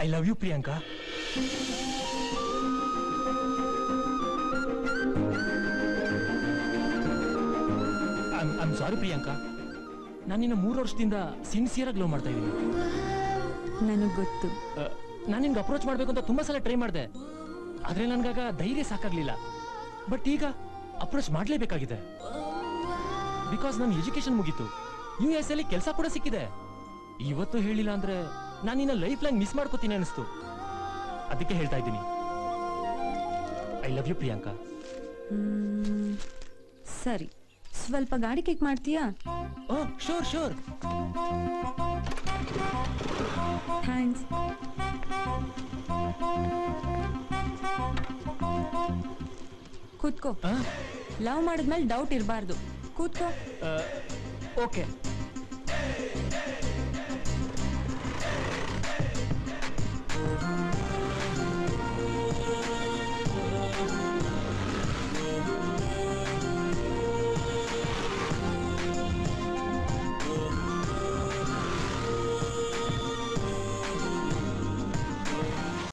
I love you, Priyanka. I'm sorry, Priyanka. ನಾನು ನಿನ್ನ 3 ವರ್ಷದಿಂದ ಸಿನ್ಸಿಯರ್ ಆಗಿ ಲವ್ ಮಾಡ್ತಾ ಇದ್ದೀನಿ. ನನಗೆ ಗೊತ್ತು. ನಾನು ನಿನ್ಗೆ ಅಪ್ರೋಚ್ ಮಾಡಬೇಕು ಅಂತ ತುಂಬಾ ಸಲ ಟ್ರೈ ಮಾಡಿದೆ, ಆದ್ರೆ ನನ್ಗಾಗ ಧೈರ್ಯ ಸಾಕಾಗ್ಲಿಲ್ಲ. ಬಟ್ ಈಗ ಅಪ್ರೋಚ್ ಮಾಡಲೇಬೇಕಾಗಿದೆ. ಬಿಕಾಸ್ ನನ್ನ ಎಜುಕೇಶನ್ ಮುಗೀತು, US ಅಲ್ಲಿ ಕೆಲಸ ಕೂಡ ಸಿಕ್ಕಿದೆ. ಇವತ್ತು ಹೇಳಿಲ್ಲ ಅಂದ್ರೆ ನಾನು ನಿನ್ನ ಲೈಫ್ ಲೈನ್ ಮಿಸ್ ಮಾಡ್ಕೋತೀನಿ ಅನಿಸ್ತು. ಅದಕ್ಕೆ ಹೇಳ್ತಾ ಇದ್ದೀನಿ, ಐ ಲವ್ ಯು ಪ್ರಿಯಾಂಕಾ. ಸರಿ, ಸ್ವಲ್ಪ ಗಾಡಿ ಕಿಕ್ ಮಾಡ್ತೀಯಾ? Sure sure. ಥ್ಯಾಂಕ್ಸ್. ಕೂತ್ಕೋ. ಲವ್ ಮಾಡಿದ್ಮೇಲೆ ಡೌಟ್ ಇರಬಾರ್ದು. ಕೂತ್ಕೋ. ಓಕೆ.